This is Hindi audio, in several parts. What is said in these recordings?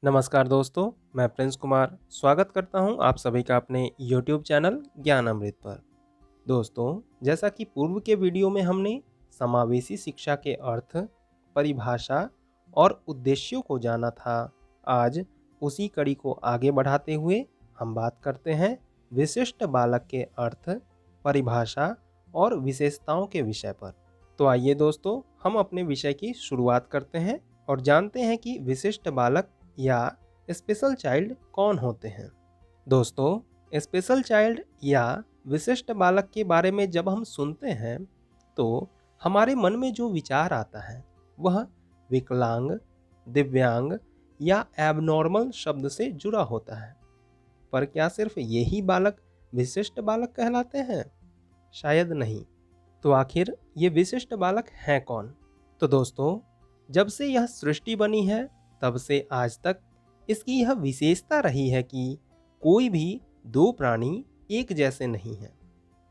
नमस्कार दोस्तों, मैं प्रिंस कुमार स्वागत करता हूं आप सभी का अपने YouTube चैनल ज्ञान अमृत पर। दोस्तों, जैसा कि पूर्व के वीडियो में हमने समावेशी शिक्षा के अर्थ, परिभाषा और उद्देश्यों को जाना था, आज उसी कड़ी को आगे बढ़ाते हुए हम बात करते हैं विशिष्ट बालक के अर्थ, परिभाषा और विशेषताओं के विषय पर। तो आइए दोस्तों, हम अपने विषय की शुरुआत करते हैं और जानते हैं कि विशिष्ट बालक या स्पेशल चाइल्ड कौन होते हैं। दोस्तों, स्पेशल चाइल्ड या विशिष्ट बालक के बारे में जब हम सुनते हैं तो हमारे मन में जो विचार आता है वह विकलांग, दिव्यांग या एबनॉर्मल शब्द से जुड़ा होता है। पर क्या सिर्फ यही बालक विशिष्ट बालक कहलाते हैं? शायद नहीं। तो आखिर ये विशिष्ट बालक हैं कौन? तो दोस्तों, जब से यह सृष्टि बनी है तब से आज तक इसकी यह विशेषता रही है कि कोई भी दो प्राणी एक जैसे नहीं हैं।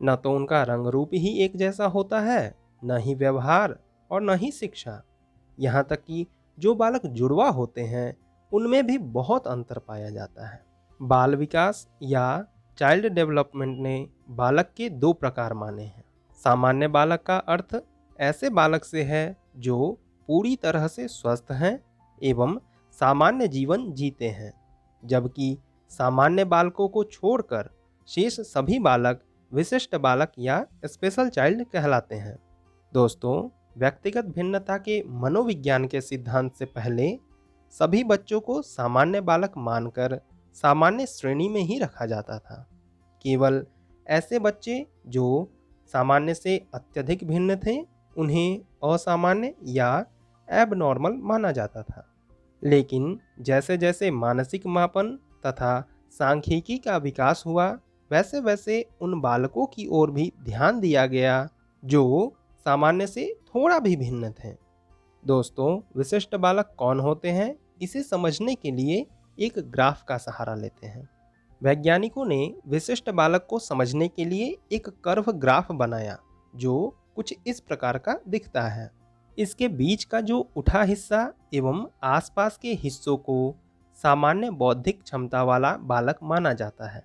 न तो उनका रंग रूप ही एक जैसा होता है, न ही व्यवहार और न ही शिक्षा। यहाँ तक कि जो बालक जुड़वा होते हैं उनमें भी बहुत अंतर पाया जाता है। बाल विकास या चाइल्ड डेवलपमेंट ने बालक के दो प्रकार माने हैं। सामान्य बालक का अर्थ ऐसे बालक से है जो पूरी तरह से स्वस्थ हैं एवं सामान्य जीवन जीते हैं, जबकि सामान्य बालकों को छोड़कर शेष सभी बालक विशिष्ट बालक या स्पेशल चाइल्ड कहलाते हैं। दोस्तों, व्यक्तिगत भिन्नता के मनोविज्ञान के सिद्धांत से पहले सभी बच्चों को सामान्य बालक मानकर सामान्य श्रेणी में ही रखा जाता था। केवल ऐसे बच्चे जो सामान्य से अत्यधिक भिन्न थे उन्हें असामान्य या एबनॉर्मल माना जाता था। लेकिन जैसे जैसे मानसिक मापन तथा सांख्यिकी का विकास हुआ, वैसे वैसे उन बालकों की ओर भी ध्यान दिया गया जो सामान्य से थोड़ा भी भिन्न थे। दोस्तों, विशिष्ट बालक कौन होते हैं, इसे समझने के लिए एक ग्राफ का सहारा लेते हैं। वैज्ञानिकों ने विशिष्ट बालक को समझने के लिए एक कर्व ग्राफ बनाया जो कुछ इस प्रकार का दिखता है। इसके बीच का जो उठा हिस्सा एवं आसपास के हिस्सों को सामान्य बौद्धिक क्षमता वाला बालक माना जाता है।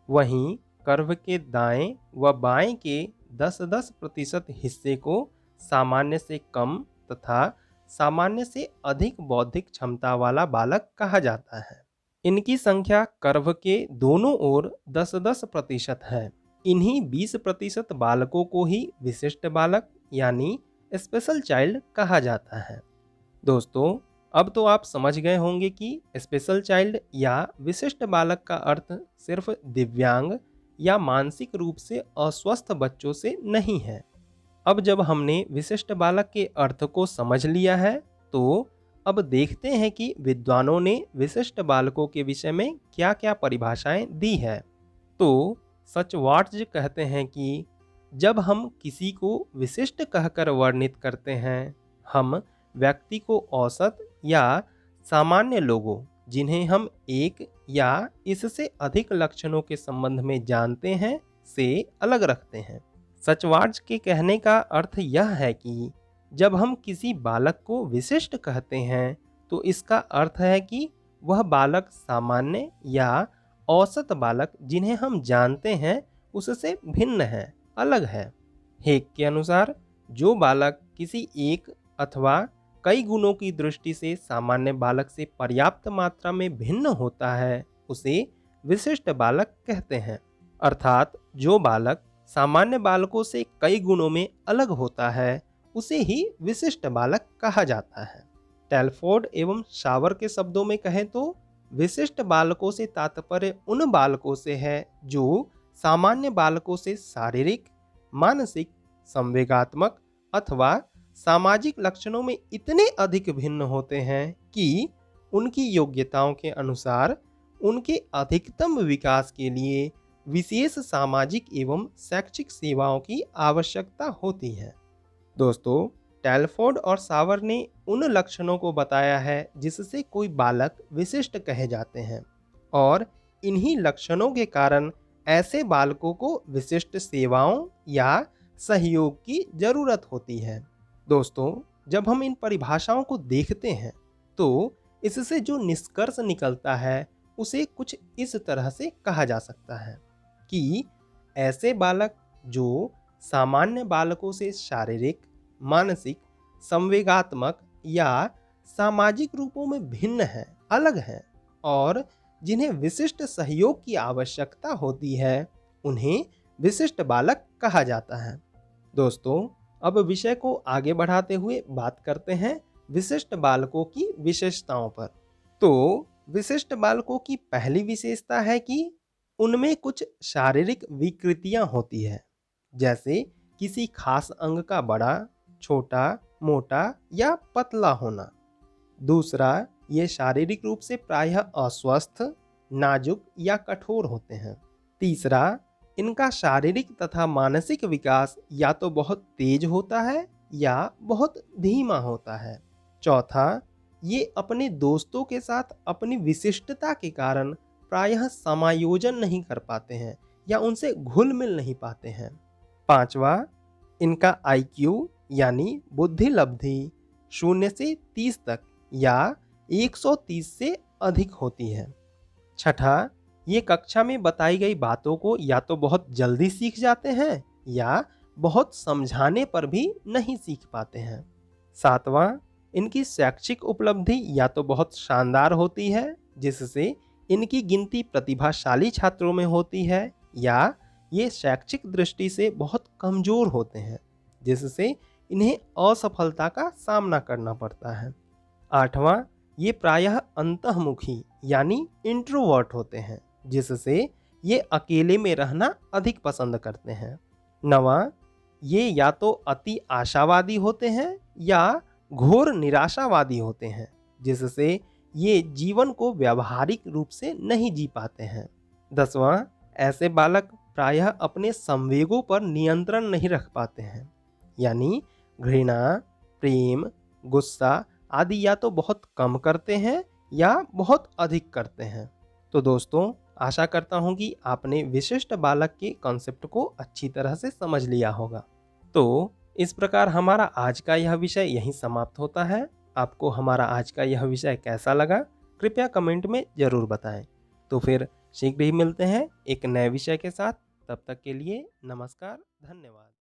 वहीं कर्व के दाएं व बाएं के 10-10% हिस्से को सामान्य से कम तथा सामान्य से अधिक बौद्धिक क्षमता वाला बालक कहा जाता है। इनकी संख्या कर्व के दोनों ओर 10-10% है। इन्हीं 20% बालकों को ही विशिष्ट बालक यानी स्पेशल चाइल्ड कहा जाता है। दोस्तों, अब तो आप समझ गए होंगे कि स्पेशल चाइल्ड या विशिष्ट बालक का अर्थ सिर्फ दिव्यांग या मानसिक रूप से अस्वस्थ बच्चों से नहीं है। अब जब हमने विशिष्ट बालक के अर्थ को समझ लिया है तो अब देखते हैं कि विद्वानों ने विशिष्ट बालकों के विषय में क्या क्या परिभाषाएं दी है। तो सचवाट्ज कहते हैं कि जब हम किसी को विशिष्ट कहकर वर्णित करते हैं, हम व्यक्ति को औसत या सामान्य लोगों जिन्हें हम एक या इससे अधिक लक्षणों के संबंध में जानते हैं से अलग रखते हैं। सचवाट्ज के कहने का अर्थ यह है कि जब हम किसी बालक को विशिष्ट कहते हैं तो इसका अर्थ है कि वह बालक सामान्य या औसत बालक जिन्हें हम जानते हैं उससे भिन्न है, अलग है। हेग के अनुसार जो बालक किसी एक अथवा कई गुणों की दृष्टि से सामान्य बालक से पर्याप्त मात्रा में भिन्न होता है उसे विशिष्ट बालक कहते हैं। अर्थात जो बालक सामान्य बालकों से कई गुणों में अलग होता है उसे ही विशिष्ट बालक कहा जाता है। टेलफोर्ड एवं शावर के शब्दों में कहें तो विशिष्ट बालकों से तात्पर्य उन बालकों से है जो सामान्य बालकों से शारीरिक, मानसिक, संवेगात्मक अथवा सामाजिक लक्षणों में इतने अधिक भिन्न होते हैं कि उनकी योग्यताओं के अनुसार उनके अधिकतम विकास के लिए विशेष सामाजिक एवं शैक्षिक सेवाओं की आवश्यकता होती है। दोस्तों, टेलफोर्ड और सावर ने उन लक्षणों को बताया है जिससे कोई बालक विशिष्ट कहे जाते हैं और इन्हीं लक्षणों के कारण ऐसे बालकों को विशिष्ट सेवाओं या सहयोग की जरूरत होती है। दोस्तों, जब हम इन परिभाषाओं को देखते हैं तो इससे जो निष्कर्ष निकलता है उसे कुछ इस तरह से कहा जा सकता है कि ऐसे बालक जो सामान्य बालकों से शारीरिक, मानसिक, संवेगात्मक या सामाजिक रूपों में भिन्न हैं, अलग हैं और जिन्हें विशिष्ट सहयोग की आवश्यकता होती है, उन्हें विशिष्ट बालक कहा जाता है। दोस्तों, अब विषय को आगे बढ़ाते हुए बात करते हैं विशिष्ट बालकों की विशेषताओं पर। तो विशिष्ट बालकों की पहली विशेषता है कि उनमें कुछ शारीरिक विकृतियां होती है, जैसे किसी खास अंग का बड़ा, छोटा, मोटा या पतला होना। दूसरा, ये शारीरिक रूप से प्रायः अस्वस्थ, नाजुक या कठोर होते हैं। तीसरा, इनका शारीरिक तथा मानसिक विकास या तो बहुत तेज होता है या बहुत धीमा होता है। चौथा, ये अपने दोस्तों के साथ अपनी विशिष्टता के कारण प्रायः समायोजन नहीं कर पाते हैं या उनसे घुल मिल नहीं पाते हैं। पांचवा, इनका IQ यानी बुद्धि लब्धि 0 से 30 तक या 130 से अधिक होती है। छठा, ये कक्षा में बताई गई बातों को या तो बहुत जल्दी सीख जाते हैं या बहुत समझाने पर भी नहीं सीख पाते हैं। सातवां, इनकी शैक्षिक उपलब्धि या तो बहुत शानदार होती है, जिससे इनकी गिनती प्रतिभाशाली छात्रों में होती है, या ये शैक्षिक दृष्टि से बहुत कमजोर होते हैं, जिससे इन्हें असफलता का सामना करना पड़ता है। आठवां, ये प्रायः अंतःमुखी यानी इंट्रोवर्ट होते हैं, जिससे ये अकेले में रहना अधिक पसंद करते हैं। नवां, ये या तो अति आशावादी होते हैं या घोर निराशावादी होते हैं, जिससे ये जीवन को व्यावहारिक रूप से नहीं जी पाते हैं। 10वां, ऐसे बालक प्रायः अपने संवेगों पर नियंत्रण नहीं रख पाते हैं, यानी घृणा, प्रेम, गुस्सा आदि या तो बहुत कम करते हैं या बहुत अधिक करते हैं। तो दोस्तों, आशा करता हूं कि आपने विशिष्ट बालक के कॉन्सेप्ट को अच्छी तरह से समझ लिया होगा। तो इस प्रकार हमारा आज का यह विषय यहीं समाप्त होता है। आपको हमारा आज का यह विषय कैसा लगा, कृपया कमेंट में ज़रूर बताएं। तो फिर शीघ्र ही मिलते हैं एक नए विषय के साथ। तब तक के लिए नमस्कार, धन्यवाद।